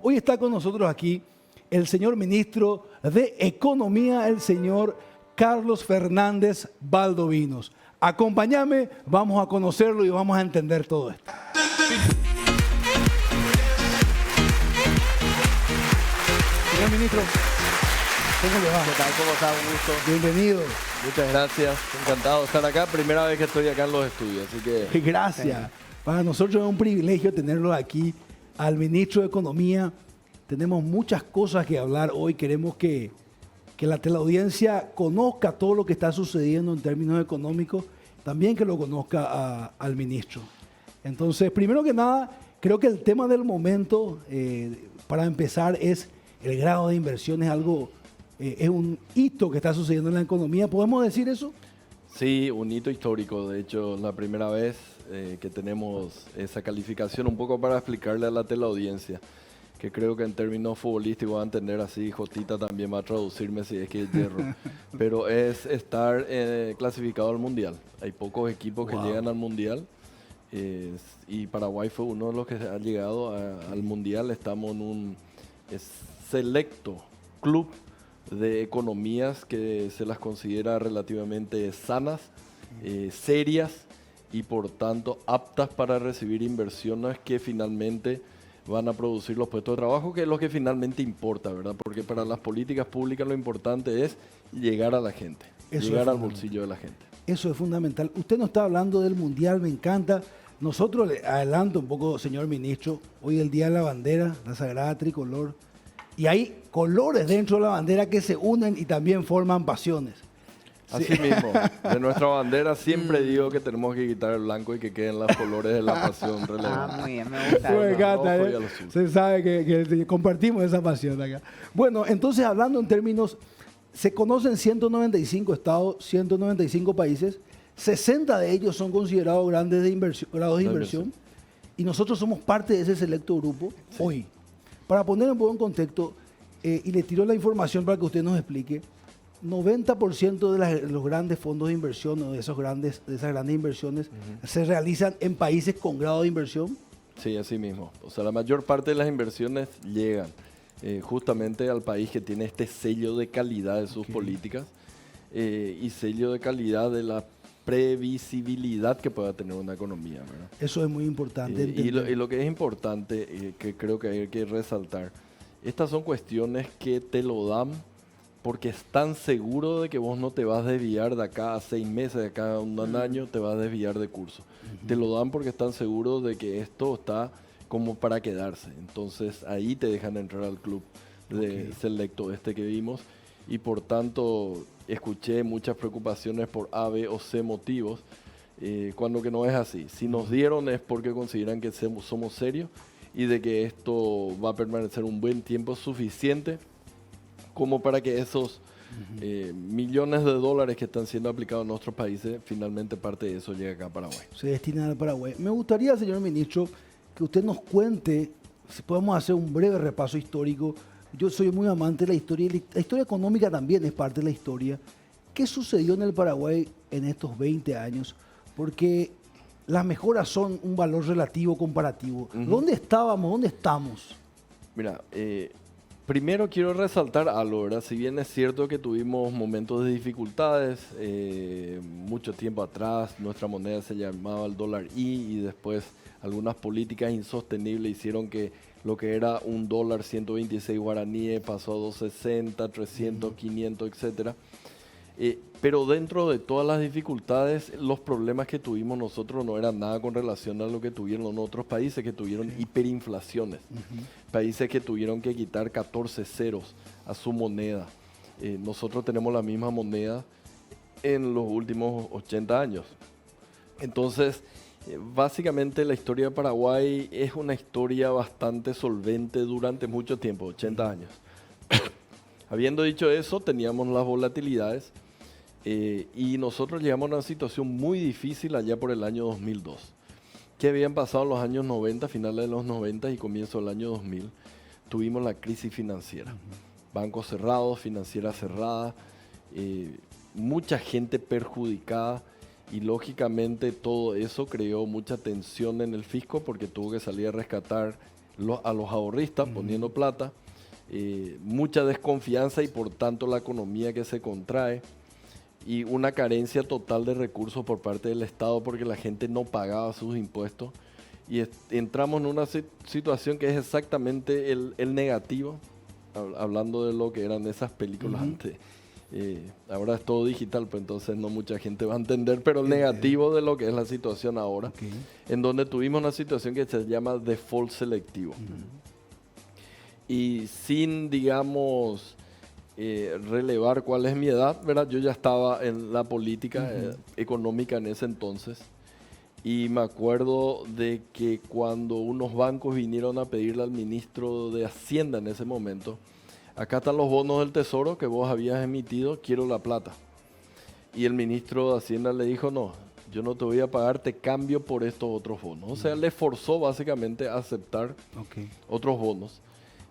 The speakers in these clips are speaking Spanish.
Hoy está con nosotros aquí el señor ministro de Economía, el señor Carlos Fernández Valdovinos. Acompáñame, vamos a conocerlo y vamos a entender todo esto. Señor ministro, ¿cómo le va? ¿Qué tal? ¿Cómo está? Un gusto. Bienvenido. Muchas gracias. Encantado de estar acá. Primera vez que estoy acá en los estudios, así que... Gracias. Para nosotros es un privilegio tenerlo aquí, al ministro de Economía. Tenemos muchas cosas que hablar hoy. Queremos que la teleaudiencia conozca todo lo que está sucediendo en términos económicos, también que lo conozca al ministro. Entonces, primero que nada, creo que el tema del momento, para empezar, es el grado de inversión. Es un hito que está sucediendo en la economía. ¿Podemos decir eso? Sí, un hito histórico. De hecho, la primera vez que tenemos esa calificación, un poco para explicarle a la teleaudiencia, que creo que en términos futbolísticos van a entender así, Jotita también va a traducirme si es que es hierro, pero es estar clasificado al Mundial. Hay pocos equipos que llegan al Mundial y Paraguay fue uno de los que ha llegado al Mundial. Estamos en un selecto club de economías que se las considera relativamente sanas, serias y por tanto aptas para recibir inversiones que finalmente van a producir los puestos de trabajo, que es lo que finalmente importa, ¿verdad? Porque para las políticas públicas lo importante es llegar a la gente, llegar al bolsillo de la gente. Eso es fundamental. Usted nos está hablando del Mundial, me encanta. Nosotros, le adelanto un poco, señor ministro, hoy es el Día de la Bandera, la Sagrada Tricolor, y hay colores dentro de la bandera que se unen y también forman pasiones. Así mismo, de nuestra bandera siempre digo que tenemos que quitar el blanco y que queden los colores de la pasión relevantes. Muy bien, me gusta. Me encanta, rojo y al azul. se sabe que compartimos esa pasión acá. Bueno, entonces hablando en términos, se conocen 195 estados, 195 países, 60 de ellos son considerados grados de inversión, y nosotros somos parte de ese selecto grupo hoy. Para poner un poco en contexto, y le tiro la información para que usted nos explique, 90% de los grandes fondos de inversión o de esas grandes inversiones se realizan en países con grado de inversión. Sí, así mismo. O sea, la mayor parte de las inversiones llegan justamente al país que tiene este sello de calidad de sus políticas y sello de calidad de la previsibilidad que pueda tener una economía, ¿verdad? Eso es muy importante. Y lo que es importante, que creo que hay que resaltar, estas son cuestiones que te lo dan porque están seguros de que vos no te vas a desviar de acá a 6 meses, de acá a un año, te vas a desviar de curso. Te lo dan porque están seguros de que esto está como para quedarse. Entonces ahí te dejan entrar al club de selecto que vimos y por tanto escuché muchas preocupaciones por A, B o C motivos, cuando que no es así. Si nos dieron es porque consideran que somos serios y de que esto va a permanecer un buen tiempo suficiente como para que esos millones de dólares que están siendo aplicados en nuestros países, finalmente parte de eso llegue acá a Paraguay. Se destina al Paraguay. Me gustaría, señor ministro, que usted nos cuente, si podemos hacer un breve repaso histórico. Yo soy muy amante de la historia, y la historia económica también es parte de la historia. ¿Qué sucedió en el Paraguay en estos 20 años? Porque las mejoras son un valor relativo, comparativo. ¿Dónde estábamos? ¿Dónde estamos? Mira, primero quiero resaltar algo, ¿verdad? Si bien es cierto que tuvimos momentos de dificultades, mucho tiempo atrás nuestra moneda se llamaba el dólar y después algunas políticas insostenibles hicieron que lo que era un dólar 126 guaraníes pasó a 260, 300, 500, etcétera. Pero dentro de todas las dificultades, los problemas que tuvimos nosotros no eran nada con relación a lo que tuvieron otros países que tuvieron hiperinflaciones, países que tuvieron que quitar 14 ceros a su moneda. Nosotros tenemos la misma moneda en los últimos 80 años. Entonces, básicamente la historia de Paraguay es una historia bastante solvente durante mucho tiempo, 80 años. Habiendo dicho eso, teníamos las volatilidades y nosotros llegamos a una situación muy difícil allá por el año 2002. ¿Qué habían pasado en los años 90, finales de los 90 y comienzo del año 2000? Tuvimos la crisis financiera. Bancos cerrados, financieras cerradas, mucha gente perjudicada y lógicamente todo eso creó mucha tensión en el fisco porque tuvo que salir a rescatar a los ahorristas poniendo plata, mucha desconfianza y por tanto la economía que se contrae y una carencia total de recursos por parte del Estado porque la gente no pagaba sus impuestos y entramos en una situación que es exactamente el negativo, hablando de lo que eran esas películas antes. Ahora es todo digital, pues entonces no mucha gente va a entender, pero el negativo de lo que es la situación ahora, en donde tuvimos una situación que se llama default selectivo. Y sin, digamos, relevar cuál es mi edad, ¿verdad? Yo ya estaba en la política económica en ese entonces. Y me acuerdo de que cuando unos bancos vinieron a pedirle al ministro de Hacienda en ese momento, acá están los bonos del Tesoro que vos habías emitido, quiero la plata. Y el ministro de Hacienda le dijo, no, yo no te voy a pagar, te cambio por estos otros bonos. O sea, le forzó básicamente a aceptar otros bonos.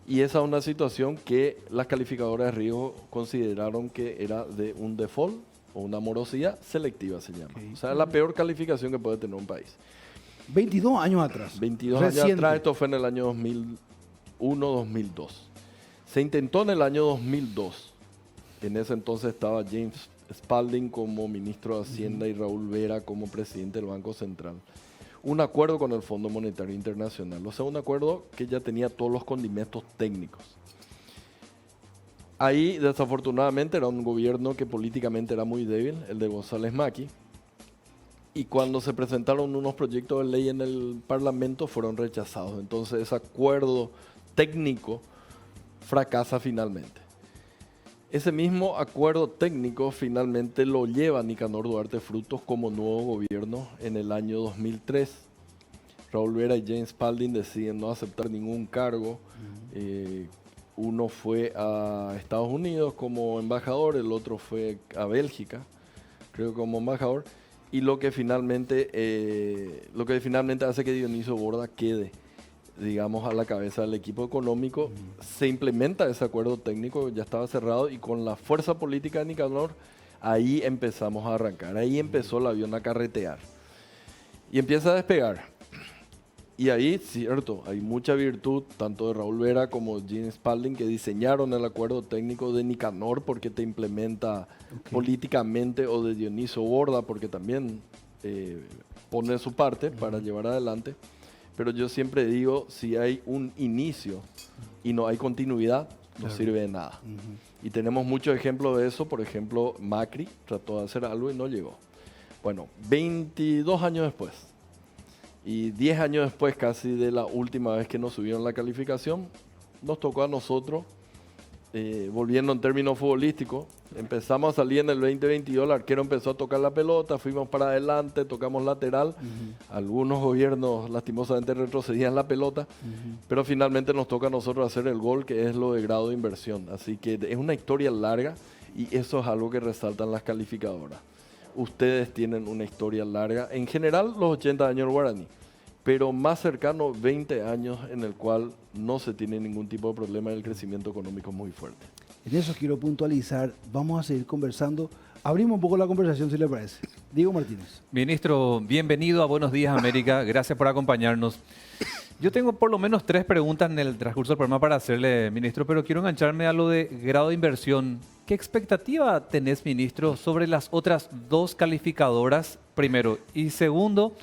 Y esa es una situación que las calificadoras de riesgo consideraron que era de un default o una morosidad selectiva, se llama. O sea, la peor calificación que puede tener un país. 22 años atrás. 22 años atrás, esto fue en el año 2001-2002. Se intentó en el año 2002. En ese entonces estaba James Spalding como ministro de Hacienda y Raúl Vera como presidente del Banco Central. Un acuerdo con el Fondo Monetario Internacional. O sea, un acuerdo que ya tenía todos los condimentos técnicos. Ahí, desafortunadamente, era un gobierno que políticamente era muy débil, el de González Macri. Y cuando se presentaron unos proyectos de ley en el Parlamento, fueron rechazados. Entonces, ese acuerdo técnico fracasa finalmente. Ese mismo acuerdo técnico finalmente lo lleva Nicanor Duarte Frutos como nuevo gobierno en el año 2003. Raúl Vera y James Spalding deciden no aceptar ningún cargo. Uno fue a Estados Unidos como embajador, el otro fue a Bélgica, creo como embajador. Y lo que finalmente hace que Dionisio Borda quede, digamos, a la cabeza del equipo económico. Se implementa ese acuerdo técnico, ya estaba cerrado, y con la fuerza política de Nicanor, ahí empezamos a arrancar. Ahí empezó el avión a carretear. Y empieza a despegar. Y ahí, cierto, hay mucha virtud, tanto de Raúl Vera como de James Spalding, que diseñaron el acuerdo técnico de Nicanor porque te implementa políticamente, o de Dionisio Borda porque también pone su parte para llevar adelante. Pero yo siempre digo, si hay un inicio y no hay continuidad, no sirve de nada. Y tenemos muchos ejemplos de eso. Por ejemplo, Macri trató de hacer algo y no llegó. Bueno, 22 años después, y 10 años después casi de la última vez que nos subieron la calificación, nos tocó a nosotros, volviendo en términos futbolísticos, empezamos a salir en el 2022, el arquero empezó a tocar la pelota, fuimos para adelante, tocamos lateral, algunos gobiernos lastimosamente retrocedían la pelota, pero finalmente nos toca a nosotros hacer el gol, que es lo de grado de inversión. Así que es una historia larga y eso es algo que resaltan las calificadoras. Ustedes tienen una historia larga, en general los 80 años del Guaraní, pero más cercano 20 años en el cual no se tiene ningún tipo de problema y el crecimiento económico es muy fuerte. En eso quiero puntualizar, vamos a seguir conversando. Abrimos un poco la conversación, si le parece. Diego Martínez. Ministro, bienvenido a Buenos Días América, gracias por acompañarnos. Yo tengo por lo menos 3 preguntas en el transcurso del programa para hacerle, ministro, pero quiero engancharme a lo de grado de inversión. ¿Qué expectativa tenés, ministro, sobre las otras 2 calificadoras, primero? Y segundo,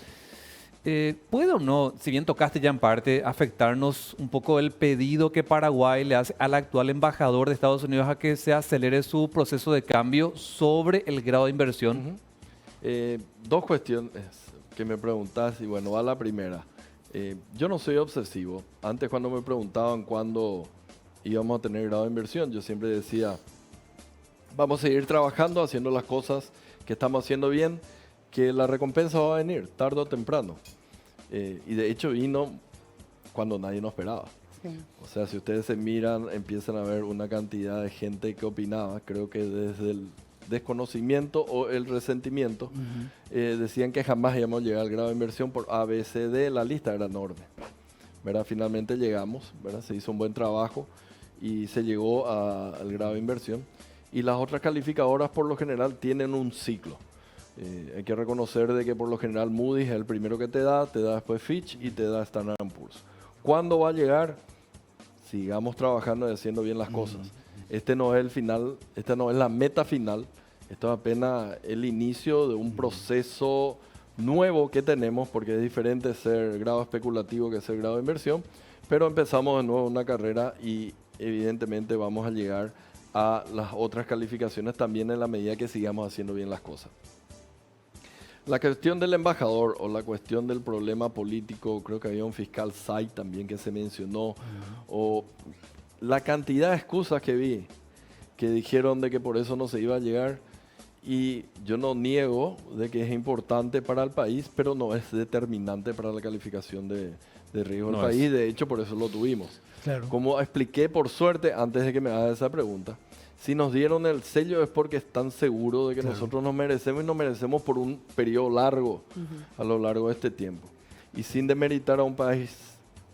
¿puede o no, si bien tocaste ya en parte, afectarnos un poco el pedido que Paraguay le hace al actual embajador de Estados Unidos a que se acelere su proceso de cambio sobre el grado de inversión? 2 cuestiones que me preguntás, y bueno, va la primera. Yo no soy obsesivo. Antes, cuando me preguntaban cuándo íbamos a tener grado de inversión, yo siempre decía, vamos a seguir trabajando, haciendo las cosas que estamos haciendo bien, que la recompensa va a venir tarde o temprano. Y de hecho vino cuando nadie nos esperaba. O sea, si ustedes se miran, empiezan a ver una cantidad de gente que opinaba, creo que desde el desconocimiento o el resentimiento, decían que jamás íbamos a llegar al grado de inversión por A, B, C, D, la lista era enorme. ¿Verdad? Finalmente llegamos, ¿verdad? Se hizo un buen trabajo y se llegó al grado de inversión. Y las otras calificadoras por lo general tienen un ciclo. Hay que reconocer de que por lo general Moody's es el primero que te da después Fitch y te da Standard & Poor's. ¿Cuándo va a llegar? Sigamos trabajando y haciendo bien las cosas. Este no es el final, esta no es la meta final, esto es apenas el inicio de un proceso nuevo que tenemos, porque es diferente ser grado especulativo que ser grado de inversión, pero empezamos de nuevo una carrera y evidentemente vamos a llegar a las otras calificaciones también en la medida que sigamos haciendo bien las cosas. La cuestión del embajador o la cuestión del problema político, creo que había un fiscal SAI también que se mencionó, o la cantidad de excusas que vi que dijeron de que por eso no se iba a llegar, y yo no niego de que es importante para el país, pero no es determinante para la calificación de riesgo del país. De hecho, por eso lo tuvimos. Claro. Como expliqué, por suerte, antes de que me hagas esa pregunta, si nos dieron el sello es porque están seguros de que nosotros nos merecemos, y nos merecemos por un periodo largo, a lo largo de este tiempo. Y sin demeritar a un país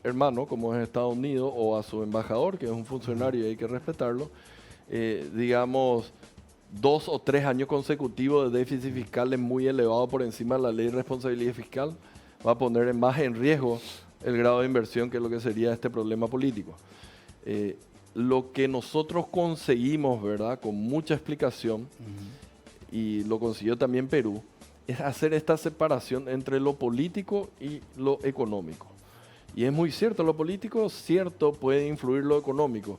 hermano como es Estados Unidos o a su embajador, que es un funcionario y hay que respetarlo, digamos, 2 o 3 años consecutivos de déficit fiscal es muy elevado por encima de la ley de responsabilidad fiscal, va a poner más en riesgo el grado de inversión, que es lo que sería este problema político. Lo que nosotros conseguimos, ¿verdad?, con mucha explicación, y lo consiguió también Perú, es hacer esta separación entre lo político y lo económico. Y es muy cierto, lo político, cierto, puede influir lo económico,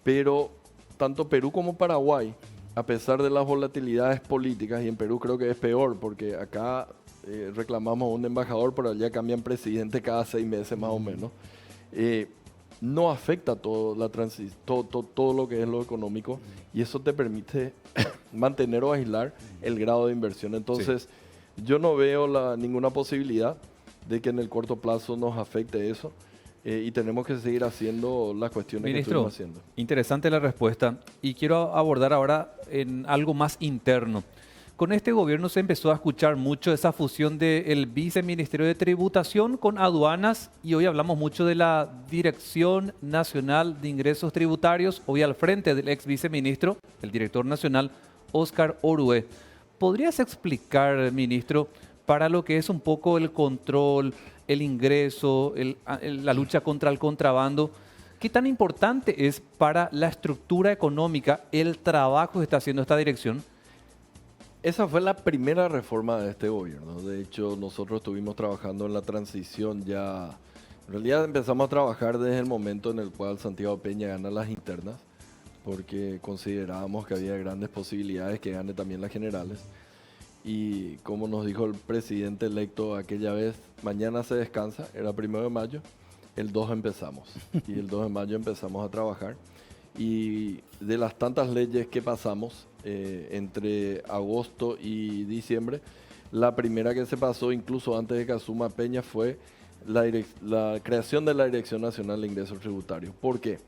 pero tanto Perú como Paraguay, a pesar de las volatilidades políticas, y en Perú creo que es peor, porque acá reclamamos a un embajador, pero allá cambian presidente cada 6 meses más o menos, no afecta todo, todo lo que es lo económico, y eso te permite mantener o aislar el grado de inversión. Entonces, yo no veo ninguna posibilidad de que en el corto plazo nos afecte eso, y tenemos que seguir haciendo las cuestiones que estuvimos haciendo. Interesante la respuesta, y quiero abordar ahora en algo más interno. Con este gobierno se empezó a escuchar mucho esa fusión del Viceministerio de Tributación con aduanas, y hoy hablamos mucho de la Dirección Nacional de Ingresos Tributarios, hoy al frente del ex viceministro, el director nacional, Óscar Orué. ¿Podrías explicar, ministro, para lo que es un poco el control, el ingreso, la lucha contra el contrabando, qué tan importante es para la estructura económica el trabajo que está haciendo esta dirección? Esa fue la primera reforma de este gobierno. De hecho, nosotros estuvimos trabajando en la transición ya. En realidad empezamos a trabajar desde el momento en el cual Santiago Peña gana las internas, porque considerábamos que había grandes posibilidades que gane también las generales. Y como nos dijo el presidente electo aquella vez, mañana se descansa, era 1 de mayo, el 2 empezamos. Y el 2 de mayo empezamos a trabajar. Y de las tantas leyes que pasamos entre agosto y diciembre, la primera que se pasó, incluso antes de que asuma Peña, fue la creación de la Dirección Nacional de Ingresos Tributarios. ¿Por qué?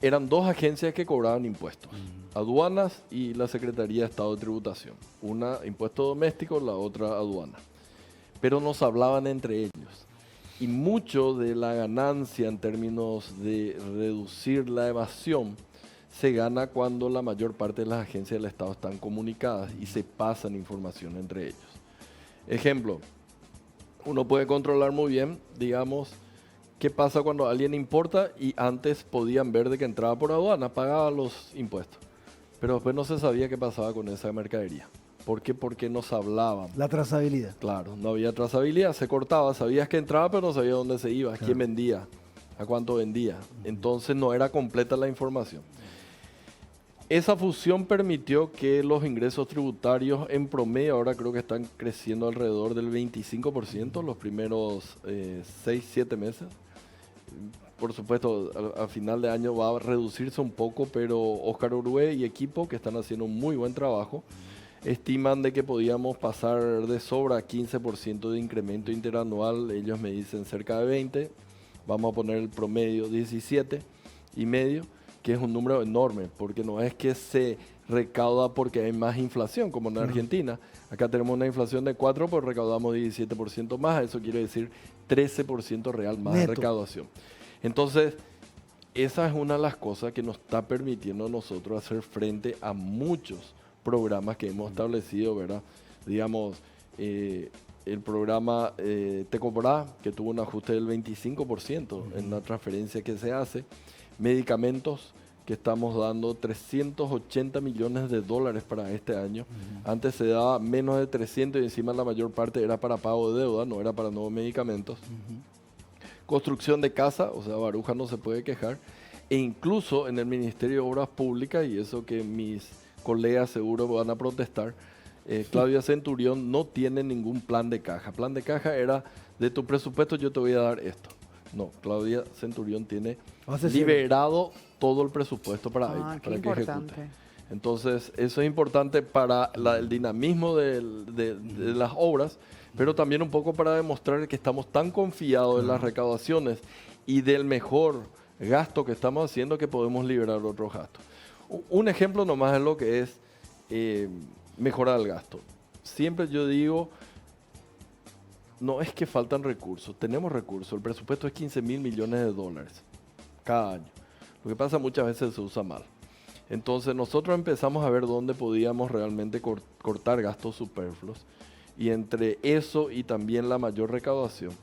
Eran 2 agencias que cobraban impuestos, aduanas y la Secretaría de Estado de Tributación. Una impuesto doméstico, la otra aduana. Pero nos hablaban entre ellos. Y mucho de la ganancia en términos de reducir la evasión se gana cuando la mayor parte de las agencias del Estado están comunicadas y se pasan información entre ellos. Ejemplo, uno puede controlar muy bien, digamos, qué pasa cuando alguien importa y antes podían ver de que entraba por aduana, pagaba los impuestos, pero después no se sabía qué pasaba con esa mercadería. ¿Por qué? Porque nos hablaban. La trazabilidad. Claro, no había trazabilidad, se cortaba, sabías que entraba, pero no sabías dónde se iba, quién vendía, a cuánto vendía. Entonces no era completa la información. Esa fusión permitió que los ingresos tributarios en promedio ahora creo que están creciendo alrededor del 25% los primeros 6-7 meses. Por supuesto, a final de año va a reducirse un poco, pero Óscar Orué y equipo, que están haciendo un muy buen trabajo, estiman de que podíamos pasar de sobra a 15% de incremento interanual. Ellos me dicen cerca de 20, vamos a poner el promedio 17,5, que es un número enorme, porque no es que se recauda porque hay más inflación, como en Argentina. Acá tenemos una inflación de 4, pues recaudamos 17% más, eso quiere decir 13% real más de recaudación. Entonces, esa es una de las cosas que nos está permitiendo a nosotros hacer frente a muchos programas que hemos establecido, ¿verdad? Digamos, el programa Tecobrá, que tuvo un ajuste del 25% en la transferencia que se hace. Medicamentos, que estamos dando 380 millones de dólares para este año. Antes se daba menos de 300 y encima la mayor parte era para pago de deuda, no era para nuevos medicamentos. Construcción de casa, o sea, Baruja no se puede quejar. E incluso en el Ministerio de Obras Públicas, y eso que mis colegas seguro van a protestar, Claudia Centurión no tiene ningún plan de caja. Plan de caja era, de tu presupuesto yo te voy a dar esto. No, Claudia Centurión tiene liberado todo el presupuesto para ella, para que ejecute. Entonces, eso es importante para el dinamismo de las obras, pero también un poco para demostrar que estamos tan confiados en las recaudaciones y del mejor gasto que estamos haciendo que podemos liberar otros gastos. Un ejemplo nomás es lo que es mejorar el gasto. Siempre yo digo, no es que faltan recursos, tenemos recursos. El presupuesto es 15 mil millones de dólares cada año. Lo que pasa muchas veces se usa mal. Entonces nosotros empezamos a ver dónde podíamos realmente cortar gastos superfluos. Y entre eso y también la mayor recaudación,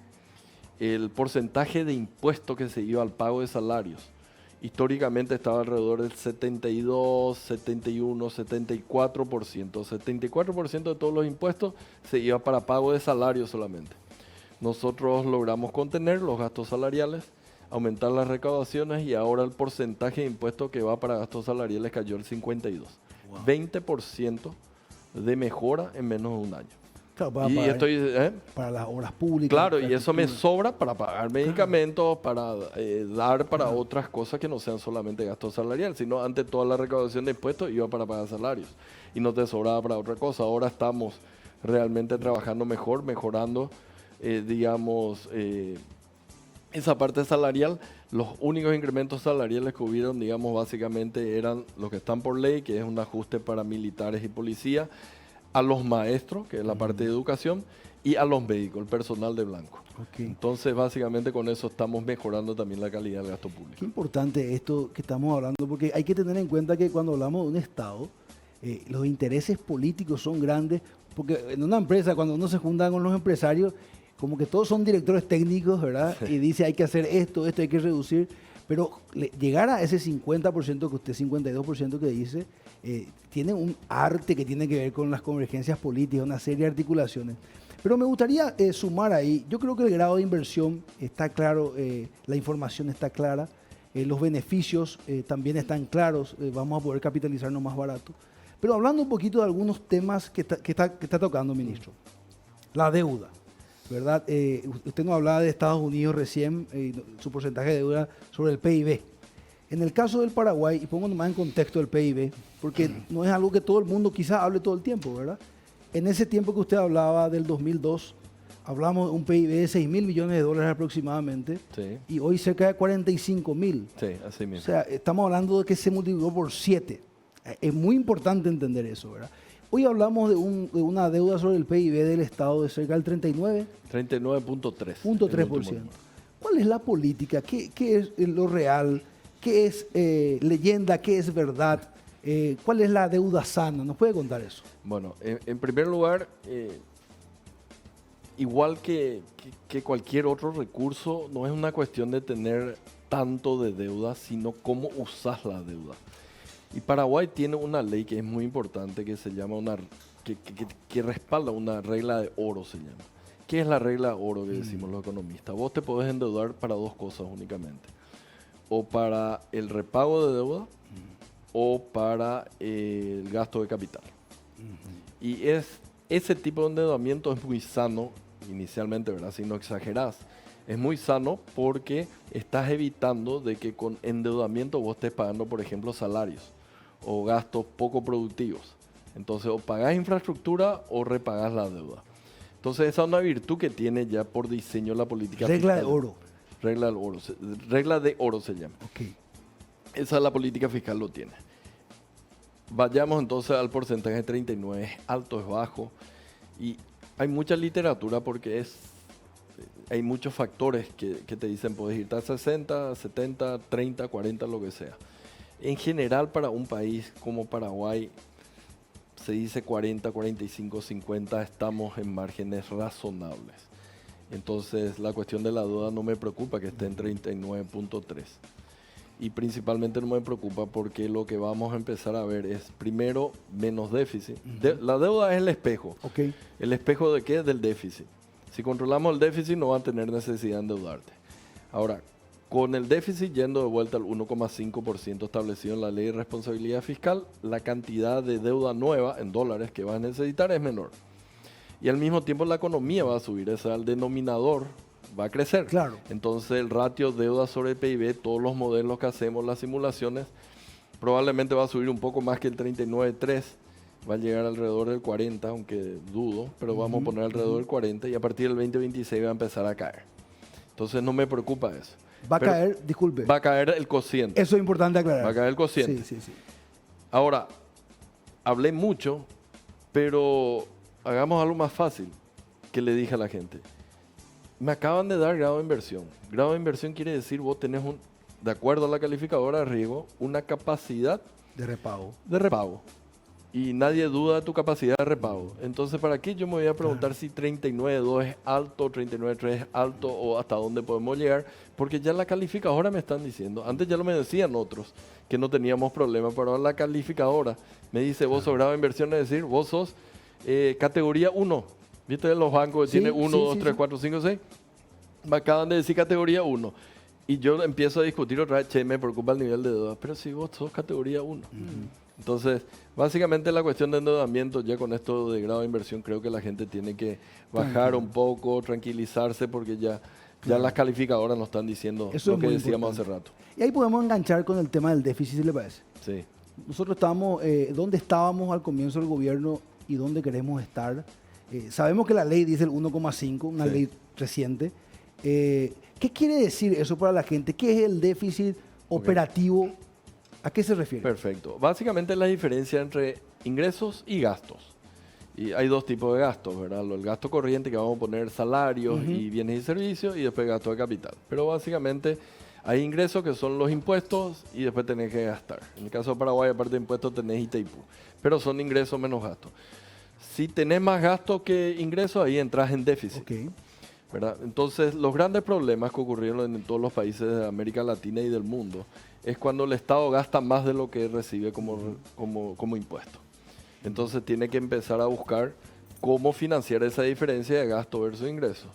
el porcentaje de impuesto que se iba al pago de salarios, históricamente estaba alrededor del 72, 71, 74%. 74% de todos los impuestos se iba para pago de salarios solamente. Nosotros logramos contener los gastos salariales, aumentar las recaudaciones y ahora el porcentaje de impuestos que va para gastos salariales cayó al 52%. Wow. 20% de mejora en menos de un año. Claro, para las obras públicas. Claro, y eso me sobra para pagar medicamentos, para dar para otras cosas que no sean solamente gastos salariales, sino ante toda la recaudación de impuestos iba para pagar salarios y no te sobraba para otra cosa. Ahora estamos realmente trabajando mejor, mejorando, esa parte salarial. Los únicos incrementos salariales que hubieron, básicamente eran los que están por ley, que es un ajuste para militares y policía, a los maestros, que es la parte de educación, y a los médicos, el personal de blanco. Okay. Entonces, básicamente con eso estamos mejorando también la calidad del gasto público. Qué importante esto que estamos hablando, porque hay que tener en cuenta que cuando hablamos de un Estado, los intereses políticos son grandes, porque en una empresa, cuando uno se junta con los empresarios, como que todos son directores técnicos, ¿verdad? Sí. Y dice hay que hacer esto hay que reducir, pero llegar a ese 50% que usted, 52% que dice, tiene un arte que tiene que ver con las convergencias políticas, una serie de articulaciones. Pero me gustaría sumar ahí, yo creo que el grado de inversión está claro, la información está clara, los beneficios también están claros, vamos a poder capitalizarnos más barato. Pero hablando un poquito de algunos temas que está tocando, ministro. La deuda, ¿verdad? Usted nos hablaba de Estados Unidos recién, su porcentaje de deuda sobre el PIB. En el caso del Paraguay, y pongo nomás en contexto el PIB, porque no es algo que todo el mundo quizás hable todo el tiempo, ¿verdad? En ese tiempo que usted hablaba del 2002, hablamos de un PIB de 6 mil millones de dólares aproximadamente, sí. Y hoy cerca de 45 mil. Sí, así mismo. O sea, estamos hablando de que se multiplicó por 7. Es muy importante entender eso, ¿verdad? Hoy hablamos de una deuda sobre el PIB del Estado de cerca del 39. 39.3%. ¿Cuál es la política? ¿Qué es lo real? ¿Qué es leyenda? ¿Qué es verdad? ¿Cuál es la deuda sana? ¿Nos puede contar eso? Bueno, en primer lugar, igual que cualquier otro recurso, no es una cuestión de tener tanto de deuda, sino cómo usas la deuda. Y Paraguay tiene una ley que es muy importante, que se llama que respalda una regla de oro, se llama. ¿Qué es la regla de oro que decimos los economistas? Vos te podés endeudar para dos cosas únicamente. O para el repago de deuda o para el gasto de capital. Y ese tipo de endeudamiento es muy sano, inicialmente, ¿verdad? Si no exagerás. Es muy sano porque estás evitando de que con endeudamiento vos estés pagando, por ejemplo, salarios o gastos poco productivos. Entonces, o pagás infraestructura o repagás la deuda. Entonces, esa es una virtud que tiene ya por diseño la política fiscal. Regla de oro. Regla de oro se llama. Okay. Esa es la política fiscal, lo tiene. Vayamos entonces al porcentaje de 39. Es alto, es bajo. Y hay mucha literatura porque hay muchos factores que te dicen puedes irte a 60, 70, 30, 40, lo que sea. En general, para un país como Paraguay, se dice 40, 45, 50, estamos en márgenes razonables. Entonces la cuestión de la deuda no me preocupa que esté en 39.3. Y principalmente no me preocupa porque lo que vamos a empezar a ver es, primero, menos déficit. La deuda es el espejo. Ok. ¿El espejo de qué? Del déficit. Si controlamos el déficit no va a tener necesidad de endeudarte. Ahora, con el déficit yendo de vuelta al 1,5% establecido en la ley de responsabilidad fiscal, la cantidad de deuda nueva en dólares que vas a necesitar es menor. Y al mismo tiempo la economía va a subir, o sea, el denominador va a crecer. Claro. Entonces el ratio deuda sobre PIB, todos los modelos que hacemos, las simulaciones, probablemente va a subir un poco más que el 39.3, va a llegar alrededor del 40, aunque dudo, pero vamos a poner alrededor del 40 y a partir del 2026 va a empezar a caer. Entonces no me preocupa eso. Va a Pero caer, disculpe. Va a caer el cociente. Eso es importante aclarar. Va a caer el cociente. Sí, sí, sí. Ahora, hablé mucho, pero hagamos algo más fácil que le dije a la gente. Me acaban de dar grado de inversión. Grado de inversión quiere decir vos tenés, de acuerdo a la calificadora de riesgo, una capacidad De repago. de repago. Y nadie duda de tu capacidad de repago. Entonces, ¿para qué yo me voy a preguntar si 39.2 es alto, 39.3 es alto o hasta dónde podemos llegar? Porque ya la calificadora me están diciendo. Antes ya lo me decían otros que no teníamos problema, pero ahora la calificadora me dice, vos sos grado de inversión, es decir, vos sos categoría 1. ¿Viste los bancos que Sí, tiene 1, sí, 2, sí, 3, sí. 4, 5, 6? Me acaban de decir categoría 1. Y yo empiezo a discutir otra vez, che, me preocupa el nivel de deuda. Pero si vos sos categoría 1. Entonces, básicamente la cuestión de endeudamiento, ya con esto de grado de inversión, creo que la gente tiene que bajar un poco, tranquilizarse, porque ya las calificadoras nos están diciendo Eso lo es que muy decíamos importante. hace rato. Y ahí podemos enganchar con el tema del déficit, si le parece. Sí. Nosotros estábamos, ¿dónde estábamos al comienzo del gobierno y dónde queremos estar? Sabemos que la ley dice el 1,5, una Sí. ley reciente. ¿Qué quiere decir eso para la gente? ¿Qué es el déficit operativo? ¿A qué se refiere? Perfecto. Básicamente la diferencia entre ingresos y gastos. Y hay dos tipos de gastos, ¿verdad? El gasto corriente, que vamos a poner salarios y bienes y servicios, y después gasto de capital. Pero básicamente hay ingresos que son los impuestos y después tenés que gastar. En el caso de Paraguay, aparte de impuestos, tenés Itaipú. Pero son ingresos menos gastos. Si tenés más gastos que ingresos, ahí entras en déficit. Ok. ¿Verdad? Entonces, los grandes problemas que ocurrieron en todos los países de América Latina y del mundo es cuando el Estado gasta más de lo que recibe como impuesto. Entonces, tiene que empezar a buscar cómo financiar esa diferencia de gasto versus ingreso.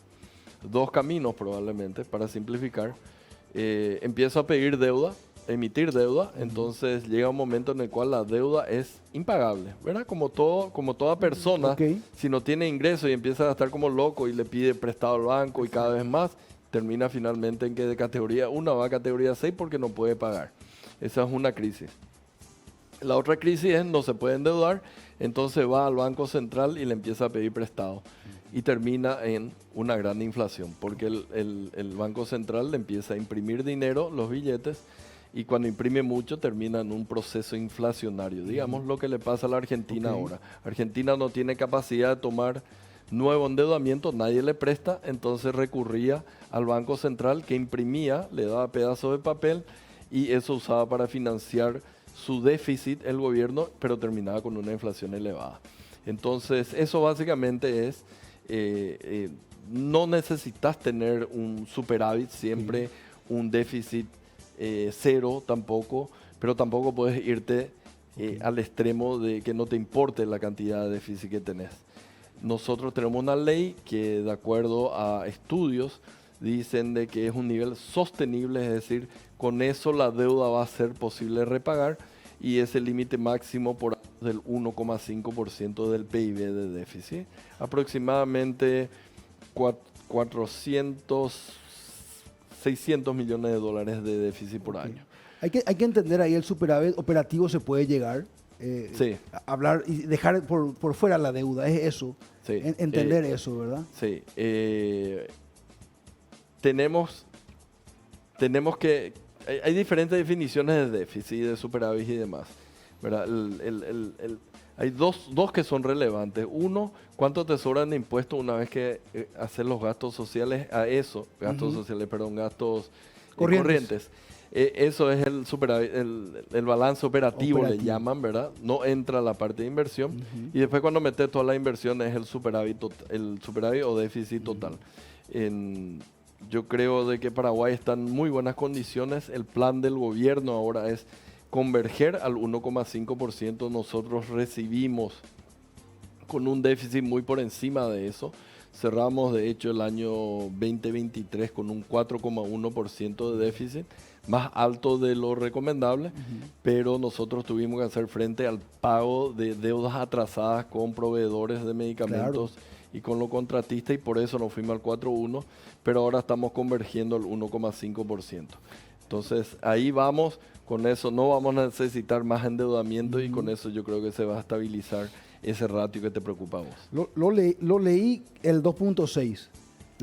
Dos caminos probablemente, para simplificar. Empiezo a pedir deuda, emitir deuda, entonces llega un momento en el cual la deuda es impagable, ¿verdad? Como toda persona, Ok. si no tiene ingreso y empieza a gastar como loco y le pide prestado al banco y cada vez más, termina finalmente en que de categoría 1 va a categoría 6 porque no puede pagar. Esa es una crisis. La otra crisis es no se puede endeudar, entonces va al Banco Central y le empieza a pedir prestado. Y termina en una gran inflación, porque el Banco Central le empieza a imprimir dinero, los billetes, y cuando imprime mucho termina en un proceso inflacionario. Digamos lo que le pasa a la Argentina ahora. Argentina no tiene capacidad de tomar nuevo endeudamiento, nadie le presta, entonces recurría al Banco Central que imprimía, le daba pedazos de papel y eso usaba para financiar su déficit el gobierno, pero terminaba con una inflación elevada. Entonces eso básicamente es, no necesitas tener un superávit siempre, un déficit cero tampoco, pero tampoco puedes irte al extremo de que no te importe la cantidad de déficit que tenés. Nosotros tenemos una ley que, de acuerdo a estudios, dicen de que es un nivel sostenible, es decir, con eso la deuda va a ser posible repagar y es el límite máximo por del 1,5% del PIB de déficit. Aproximadamente 600 millones de dólares de déficit por año. Hay que entender ahí el superávit operativo se puede llegar. Sí. Hablar y dejar por fuera la deuda, es eso. Sí. Entender eso, ¿verdad? Sí. Tenemos que... Hay diferentes definiciones de déficit, de superávit y demás, ¿verdad? Hay dos que son relevantes. Uno, ¿cuánto te sobran de impuestos una vez que haces los gastos sociales a eso? Gastos sociales, perdón, gastos corrientes. Eso es el superávit, el balance operativo, le Operativo. llaman, ¿verdad? No entra la parte de inversión. Y después cuando metes toda la inversión es el superávit o déficit total. Yo creo de que Paraguay está en muy buenas condiciones. El plan del gobierno ahora es converger al 1,5%. Nosotros recibimos con un déficit muy por encima de eso. Cerramos, de hecho, el año 2023 con un 4,1% de déficit, más alto de lo recomendable, pero nosotros tuvimos que hacer frente al pago de deudas atrasadas con proveedores de medicamentos y con los contratistas, y por eso nos fuimos al 4,1%, pero ahora estamos convergiendo al 1,5%. Entonces, ahí vamos, con eso no vamos a necesitar más endeudamiento y con eso yo creo que se va a estabilizar ese ratio que te preocupa a vos. Lo leí el 2.6.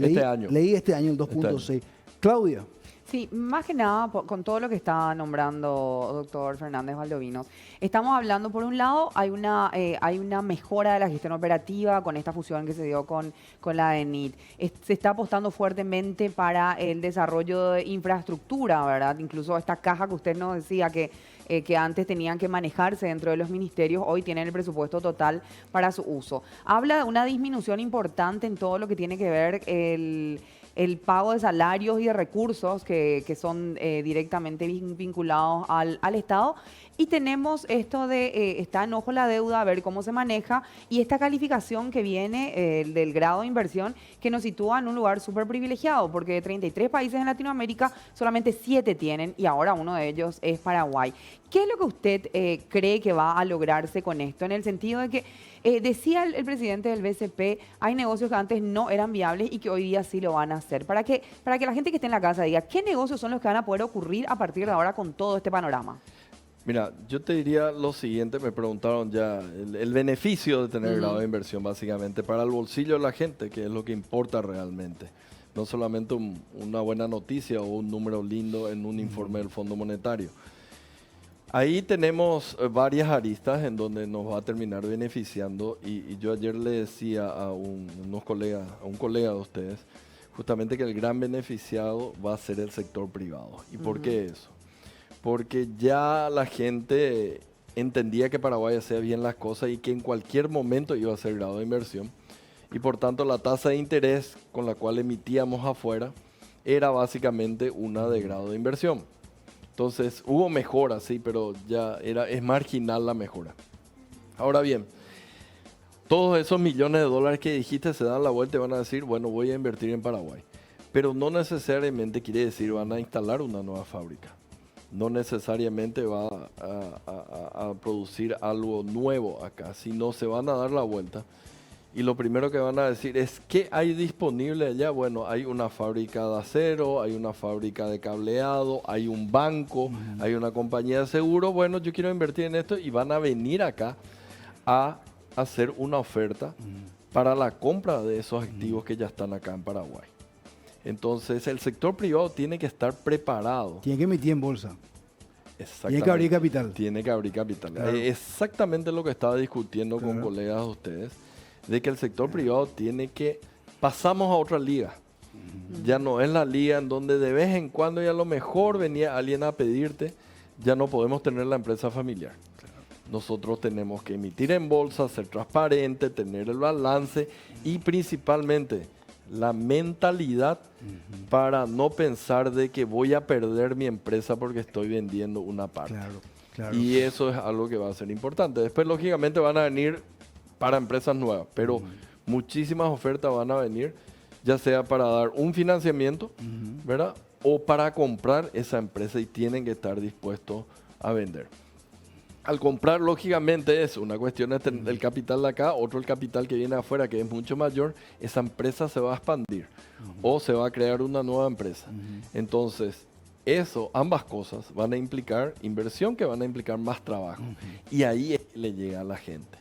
Este año. Leí este año el 2.6. Claudia. Sí, más que nada, con todo lo que está nombrando doctor Fernández Valdovinos, estamos hablando, por un lado, hay una mejora de la gestión operativa con esta fusión que se dio con la ENIT. Se está apostando fuertemente para el desarrollo de infraestructura, ¿verdad? Incluso esta caja que usted nos decía que antes tenían que manejarse dentro de los ministerios, hoy tienen el presupuesto total para su uso. Habla de una disminución importante en todo lo que tiene que ver el pago de salarios y de recursos que son directamente vinculados al Estado. Y tenemos esto de, está en ojo la deuda, a ver cómo se maneja, y esta calificación que viene del grado de inversión que nos sitúa en un lugar súper privilegiado, porque de 33 países en Latinoamérica, solamente 7 tienen, y ahora uno de ellos es Paraguay. ¿Qué es lo que usted cree que va a lograrse con esto? En el sentido de que, decía el presidente del BCP, hay negocios que antes no eran viables y que hoy día sí lo van a hacer. Para que la gente que esté en la casa diga, ¿qué negocios son los que van a poder ocurrir a partir de ahora con todo este panorama? Mira, yo te diría lo siguiente, me preguntaron ya el beneficio de tener grado de inversión básicamente para el bolsillo de la gente, que es lo que importa realmente. No solamente una buena noticia o un número lindo en un informe del Fondo Monetario. Ahí tenemos varias aristas en donde nos va a terminar beneficiando y yo ayer le decía a un colega de ustedes justamente que el gran beneficiado va a ser el sector privado. ¿Y por qué eso? Porque ya la gente entendía que Paraguay hacía bien las cosas y que en cualquier momento iba a ser grado de inversión. Y por tanto la tasa de interés con la cual emitíamos afuera era básicamente una de grado de inversión. Entonces hubo mejora, sí, pero ya es marginal la mejora. Ahora bien, todos esos millones de dólares que dijiste se dan la vuelta y van a decir, bueno, voy a invertir en Paraguay. Pero no necesariamente quiere decir van a instalar una nueva fábrica. No necesariamente va a producir algo nuevo acá, sino se van a dar la vuelta. Y lo primero que van a decir es, ¿qué hay disponible allá? Bueno, hay una fábrica de acero, hay una fábrica de cableado, hay un banco, hay una compañía de seguro. Bueno, yo quiero invertir en esto y van a venir acá a hacer una oferta para la compra de esos activos que ya están acá en Paraguay. Entonces, el sector privado tiene que estar preparado. Tiene que emitir en bolsa. Exactamente. Tiene que abrir capital. Tiene que abrir capital. Claro. Exactamente lo que estaba discutiendo con colegas de ustedes, de que el sector privado tiene que... Pasamos a otra liga. Ya no es la liga en donde de vez en cuando y a lo mejor venía alguien a pedirte, ya no podemos tener la empresa familiar. Nosotros tenemos que emitir en bolsa, ser transparente, tener el balance y principalmente la mentalidad para no pensar de que voy a perder mi empresa porque estoy vendiendo una parte. Claro. Y eso es algo que va a ser importante. Después, lógicamente, van a venir para empresas nuevas, pero muchísimas ofertas van a venir, ya sea para dar un financiamiento, ¿verdad? O para comprar esa empresa y tienen que estar dispuestos a vender. Al comprar, lógicamente, es una cuestión del capital de acá, otro el capital que viene de afuera, que es mucho mayor, esa empresa se va a expandir o se va a crear una nueva empresa. Entonces, ambas cosas van a implicar inversión que van a implicar más trabajo. Y ahí es que le llega a la gente.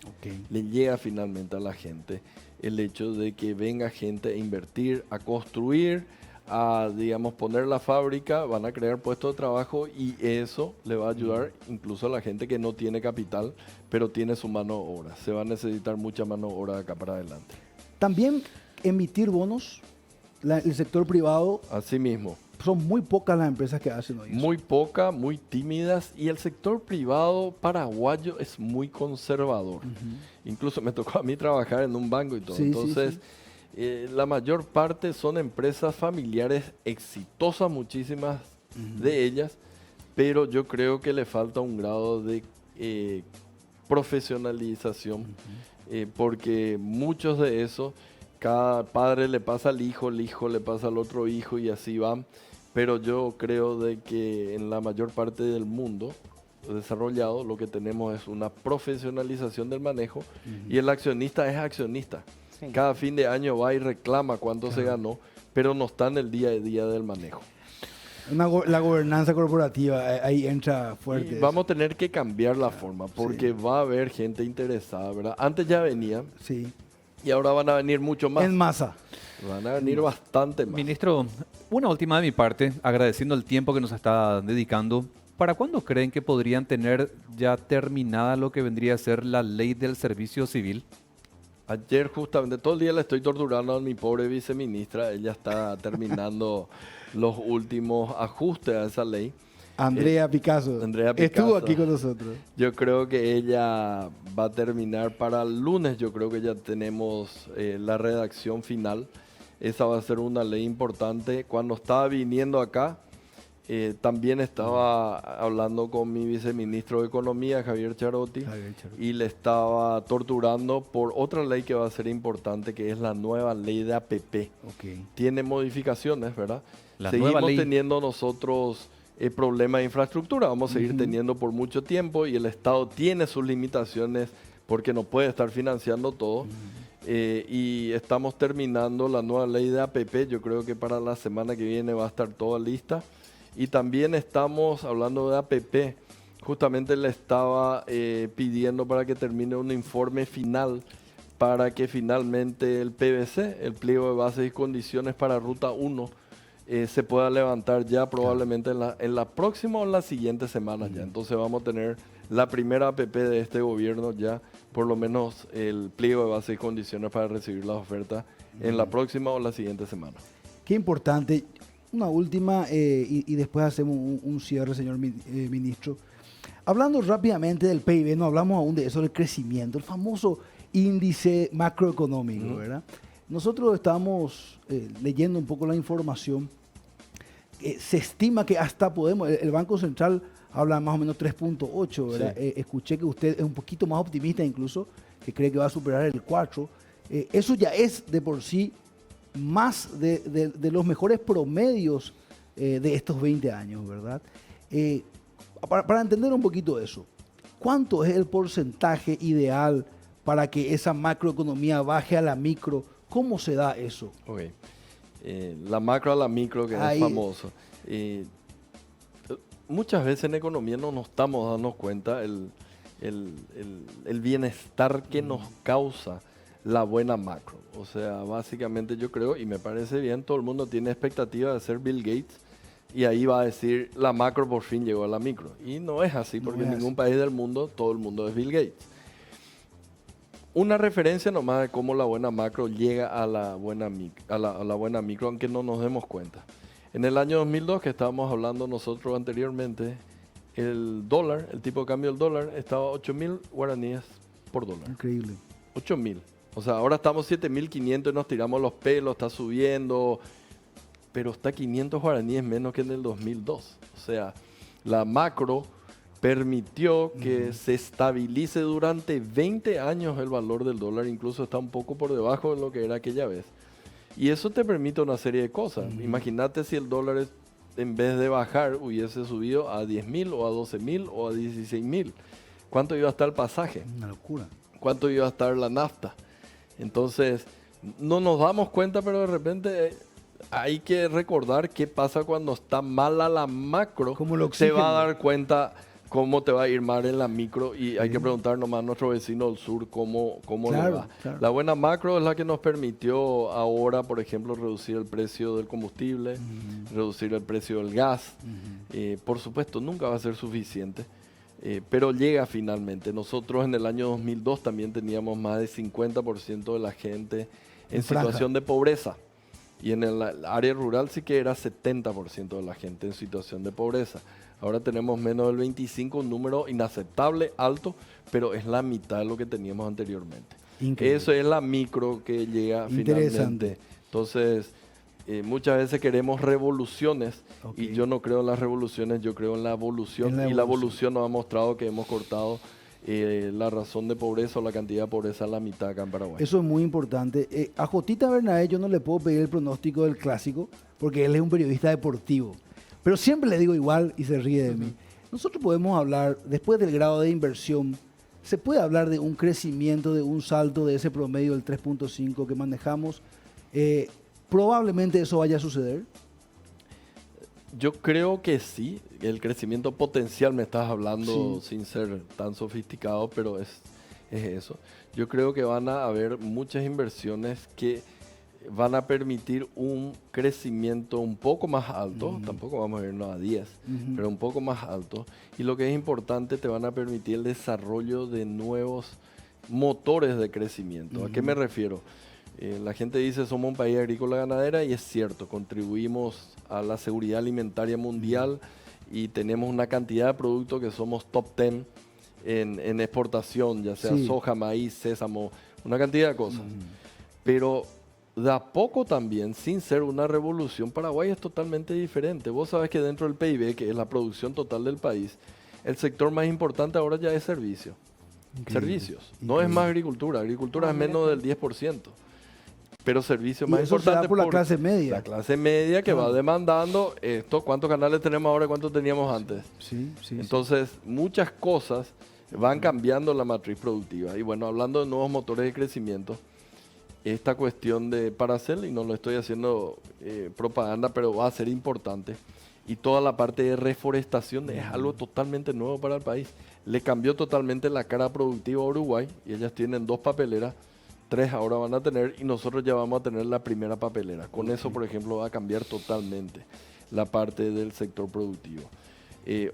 Le llega finalmente a la gente el hecho de que venga gente a invertir, a construir, a, digamos, poner la fábrica, van a crear puestos de trabajo y eso le va a ayudar incluso a la gente que no tiene capital, pero tiene su mano de obra. Se va a necesitar mucha mano de obra de acá para adelante. También emitir bonos, el sector privado. Así mismo. son muy pocas las empresas que hacen hoy eso. Muy poca, muy tímidas, y el sector privado paraguayo es muy conservador. Incluso me tocó a mí trabajar en un banco y todo. Sí, sí, Entonces, la mayor parte son empresas familiares exitosas, muchísimas de ellas, pero yo creo que le falta un grado de profesionalización, porque muchos de esos, cada padre le pasa al hijo, el hijo le pasa al otro hijo y así van. Pero yo creo de que en la mayor parte del mundo desarrollado lo que tenemos es una profesionalización del manejo, y el accionista es accionista. Sí. Cada fin de año va y reclama cuánto se ganó, pero no está en el día a día del manejo. La gobernanza corporativa, ahí entra fuerte. Y vamos a tener que cambiar la forma, porque va a haber gente interesada, ¿verdad? Antes ya venía, Sí. y ahora van a venir mucho más. En masa. Van a venir bastante más. Ministro, una última de mi parte, agradeciendo el tiempo que nos está dedicando. ¿Para cuándo creen que podrían tener ya terminada lo que vendría a ser la ley del servicio civil? Ayer justamente, todo el día le estoy torturando a mi pobre viceministra. Ella está terminando los últimos ajustes a esa ley. Andrea Picasso. Andrea Estuvo Picasso. aquí con nosotros. Yo creo que ella va a terminar para el lunes. Yo creo que ya tenemos la redacción final. Esa va a ser una ley importante. Cuando estaba viniendo acá, también estaba hablando con mi viceministro de Economía, Javier Charotti, y le estaba torturando por otra ley que va a ser importante, que es la nueva ley de APP. Ok. Tiene modificaciones, ¿verdad? La nueva Seguimos ley. teniendo nosotros problemas de infraestructura, vamos a seguir teniendo por mucho tiempo, y el Estado tiene sus limitaciones porque no puede estar financiando todo. Y estamos terminando la nueva ley de APP. Yo creo que para la semana que viene va a estar toda lista. Y también estamos hablando de APP. Justamente le estaba pidiendo para que termine un informe final para que finalmente el PBC, el pliego de bases y condiciones para Ruta 1, se pueda levantar ya probablemente en la próxima o en la siguiente semana ya. Entonces vamos a tener la primera APP de este gobierno ya, por lo menos el pliego de bases y condiciones para recibir las ofertas en la próxima o la siguiente semana. Qué importante. Una última y después hacemos un cierre, señor ministro. Hablando rápidamente del PIB, no hablamos aún de eso, del crecimiento, el famoso índice macroeconómico, ¿verdad? Nosotros estamos leyendo un poco la información. Se estima que hasta podemos, el Banco Central habla más o menos 3.8, ¿verdad? Sí. Escuché que usted es un poquito más optimista incluso, que cree que va a superar el 4. Eso ya es de por sí más de los mejores promedios de estos 20 años, ¿verdad? Para entender un poquito eso, ¿cuánto es el porcentaje ideal para que esa macroeconomía baje a la micro? ¿Cómo se da eso? Ok. La macro a la micro, que Ahí. es famoso. Muchas veces en economía no nos estamos dando cuenta el bienestar que nos causa la buena macro. O sea, básicamente yo creo, y me parece bien, todo el mundo tiene expectativa de ser Bill Gates, y ahí va a decir, la macro por fin llegó a la micro. Y no es así, porque No es en ningún así. país del mundo, todo el mundo es Bill Gates. Una referencia nomás de cómo la buena macro llega a la buena micro, aunque no nos demos cuenta. En el año 2002, que estábamos hablando nosotros anteriormente, el dólar, el tipo de cambio del dólar, estaba 8.000 guaraníes por dólar. Increíble. 8.000. O sea, ahora estamos 7.500 y nos tiramos los pelos, está subiendo, pero está 500 guaraníes menos que en el 2002. O sea, la macro permitió que se estabilice durante 20 años el valor del dólar, incluso está un poco por debajo de lo que era aquella vez. Y eso te permite una serie de cosas. Imagínate si el dólar en vez de bajar hubiese subido a 10.000 o a 12.000 o a 16.000. ¿Cuánto iba a estar el pasaje? Una locura. ¿Cuánto iba a estar la nafta? Entonces, no nos damos cuenta, pero de repente hay que recordar qué pasa cuando está mala la macro. Como el Se va a oxígeno. dar cuenta cómo te va a ir mal en la micro, y hay que preguntar nomás a nuestro vecino del sur cómo le Claro, va. claro. La buena macro es la que nos permitió ahora, por ejemplo, reducir el precio del combustible, reducir el precio del gas. Por supuesto, nunca va a ser suficiente. Pero llega finalmente. Nosotros en el año 2002 también teníamos más de 50% de la gente en En franja. situación de pobreza. Y en el área rural sí que era 70% de la gente en situación de pobreza. Ahora tenemos menos del 25, un número inaceptable, alto, pero es la mitad de lo que teníamos anteriormente. Increíble. Eso es la micro que llega Interesante. finalmente. Entonces, muchas veces queremos revoluciones Ok. y yo no creo en las revoluciones, yo creo en la evolución. En la Y la evolución. evolución nos ha mostrado que hemos cortado la razón de pobreza o la cantidad de pobreza a la mitad acá en Paraguay. Eso es muy importante. A Jotita Bernabé yo no le puedo pedir el pronóstico del clásico porque él es un periodista deportivo. Pero siempre le digo igual y se ríe de mí. Nosotros podemos hablar, después del grado de inversión, se puede hablar de un crecimiento, de un salto de ese promedio del 3.5 que manejamos. Probablemente eso vaya a suceder. Yo creo que sí, el crecimiento potencial me estás hablando Sí. sin ser tan sofisticado, pero es eso. Yo creo que van a haber muchas inversiones que van a permitir un crecimiento un poco más alto, tampoco vamos a irnos a 10, pero un poco más alto. Y lo que es importante, te van a permitir el desarrollo de nuevos motores de crecimiento. ¿A qué me refiero? La gente dice somos un país agrícola ganadera y es cierto, contribuimos a la seguridad alimentaria mundial y tenemos una cantidad de productos que somos top 10 en exportación, ya sea Sí. soja, maíz, sésamo, una cantidad de cosas. Pero de a poco también, sin ser una revolución, Paraguay es totalmente diferente. Vos sabés que dentro del PIB, que es la producción total del país, el sector más importante ahora ya es servicio. Servicios. No es más agricultura. Agricultura es menos del 10%. Pero servicio Y más eso se da importante por la clase media. La clase media que va Claro. demandando esto. ¿Cuántos canales tenemos ahora? ¿Cuántos teníamos antes? Sí, sí. Entonces, muchas cosas van cambiando la matriz productiva. Y bueno, hablando de nuevos motores de crecimiento, esta cuestión de Paracel, y no lo estoy haciendo propaganda, pero va a ser importante. Y toda la parte de reforestación es algo totalmente nuevo para el país. Le cambió totalmente la cara productiva a Uruguay, y ellas tienen 2 papeleras, 3 ahora van a tener, y nosotros ya vamos a tener la primera papelera. Con eso, por ejemplo, va a cambiar totalmente la parte del sector productivo.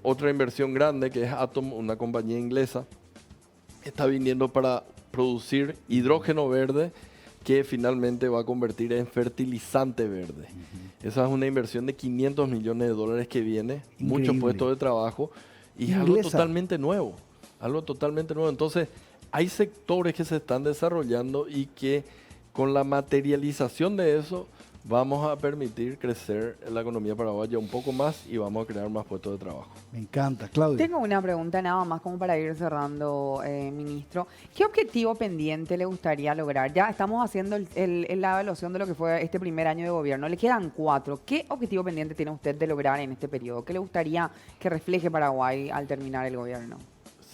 Otra inversión grande que es Atom, una compañía inglesa, está viniendo para producir hidrógeno verde que finalmente va a convertir en fertilizante verde. Esa es una inversión de 500 millones de dólares que viene, muchos Increíble. puestos de trabajo y es algo Inglesa. totalmente nuevo, algo totalmente nuevo. Entonces, hay sectores que se están desarrollando y que con la materialización de eso vamos a permitir crecer la economía paraguaya un poco más y vamos a crear más puestos de trabajo. Me encanta, Claudio. Tengo una pregunta nada más como para ir cerrando, ministro. ¿Qué objetivo pendiente le gustaría lograr? Ya estamos haciendo la evaluación de lo que fue este primer año de gobierno. Le quedan 4. ¿Qué objetivo pendiente tiene usted de lograr en este periodo? ¿Qué le gustaría que refleje Paraguay al terminar el gobierno?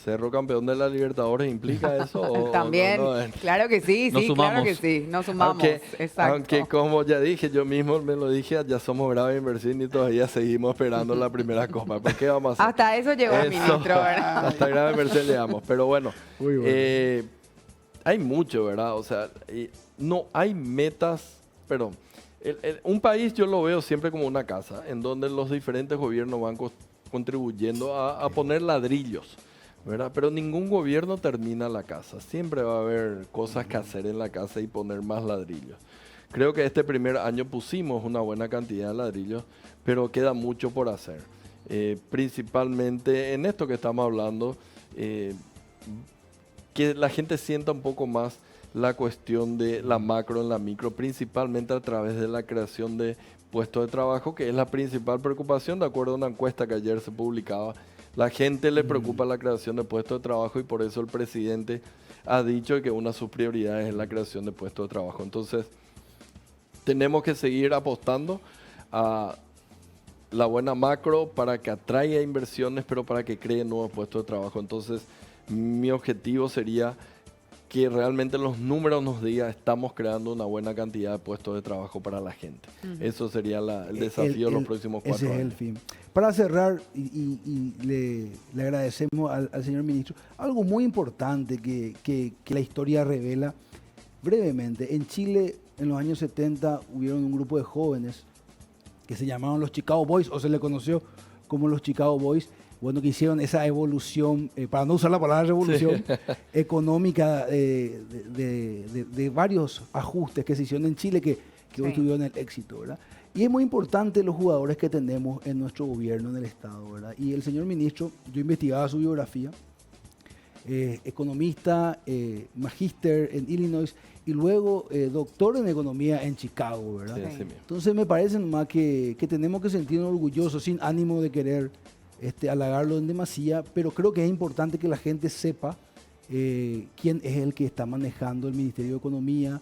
¿Cerro campeón de la Libertadores implica eso? o También, no? claro que sí, Nos sí, claro sumamos. que sí. Nos sumamos. Exacto. Aunque como ya dije, yo mismo me lo dije, ya somos grave inversión y todavía seguimos esperando la primera copa. ¿Por qué vamos a hacer? Hasta eso llegó el Eso, ministro, ¿verdad? Hasta grave inversión llegamos. Pero bueno, Muy bueno. hay mucho, ¿verdad? O sea, no hay metas, perdón. Un país yo lo veo siempre como una casa, en donde los diferentes gobiernos van contribuyendo a poner ladrillos, ¿verdad? Pero ningún gobierno termina la casa. Siempre va a haber cosas que hacer en la casa y poner más ladrillos. Creo que este primer año pusimos una buena cantidad de ladrillos, pero queda mucho por hacer. Principalmente en esto que estamos hablando, que la gente sienta un poco más la cuestión de la macro en la micro, principalmente a través de la creación de puestos de trabajo, que es la principal preocupación, de acuerdo a una encuesta que ayer se publicaba. La gente le preocupa la creación de puestos de trabajo y por eso el presidente ha dicho que una de sus prioridades es la creación de puestos de trabajo. Entonces, tenemos que seguir apostando a la buena macro para que atraiga inversiones, pero para que cree nuevos puestos de trabajo. Entonces, mi objetivo sería que realmente los números nos digan estamos creando una buena cantidad de puestos de trabajo para la gente. Eso sería el desafío de los próximos 4 ese años. es el fin. Para cerrar, y le agradecemos al señor ministro, algo muy importante que la historia revela brevemente. En Chile, en los años 70, hubieron un grupo de jóvenes que se llamaban los Chicago Boys, o se le conoció como los Chicago Boys, bueno, que hicieron esa evolución, para no usar la palabra revolución, económica de varios ajustes que se hicieron en Chile, que que hoy Sí. tuvieron el éxito, ¿verdad? Y es muy importante los jugadores que tenemos en nuestro gobierno, en el Estado, ¿verdad? Y el señor ministro, yo investigaba su biografía, economista, magíster en Illinois y luego doctor en economía en Chicago, ¿verdad? Sí, Sí. así mismo. Entonces me parece más que tenemos que sentirnos orgullosos sin ánimo de querer halagarlo en demasía, pero creo que es importante que la gente sepa quién es el que está manejando el Ministerio de Economía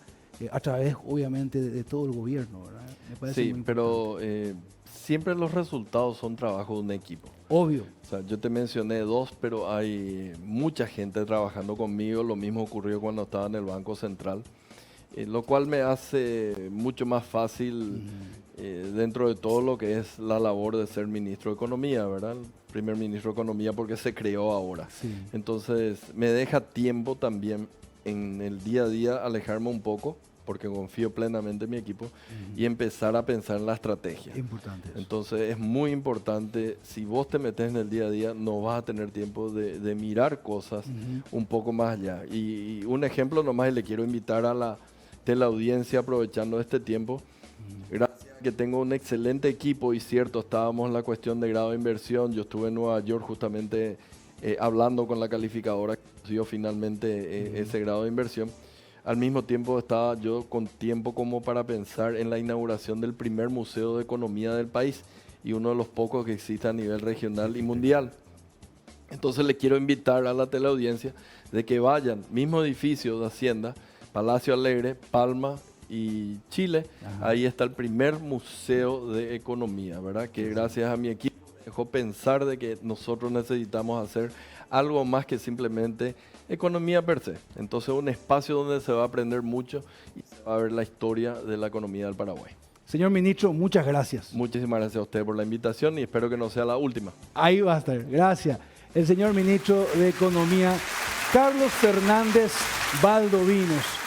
a través, obviamente, de todo el gobierno, ¿verdad? Me parece Sí, muy pero siempre los resultados son trabajo de un equipo. obvio. O sea, yo te mencioné dos, pero hay mucha gente trabajando conmigo. Lo mismo ocurrió cuando estaba en el Banco Central, lo cual me hace mucho más fácil dentro de todo lo que es la labor de ser ministro de Economía, ¿verdad? El primer ministro de Economía porque se creó ahora. Sí. Entonces, me deja tiempo también en el día a día alejarme un poco, porque confío plenamente en mi equipo, y empezar a pensar en la estrategia. Es importante eso. Entonces es muy importante, si vos te metes en el día a día, no vas a tener tiempo de mirar cosas un poco más allá. Y un ejemplo nomás, y le quiero invitar a la teleaudiencia, aprovechando este tiempo, gracias a que tengo un excelente equipo, y cierto, estábamos en la cuestión de grado de inversión, yo estuve en Nueva York justamente hablando con la calificadora que consiguió finalmente ese grado de inversión. Al mismo tiempo estaba yo con tiempo como para pensar en la inauguración del primer museo de economía del país y uno de los pocos que existe a nivel regional y mundial. Entonces le quiero invitar a la teleaudiencia de que vayan, mismo edificio de Hacienda, Palacio Alegre, Palma y Chile. Ajá. Ahí está el primer museo de economía, ¿verdad? Que gracias a mi equipo me dejó pensar de que nosotros necesitamos hacer algo más que simplemente economía per se. Entonces un espacio donde se va a aprender mucho y se va a ver la historia de la economía del Paraguay. Señor ministro, muchas gracias. Muchísimas gracias a usted por la invitación y espero que no sea la última. Ahí va a estar. Gracias. El señor ministro de Economía, Carlos Fernández Valdovinos.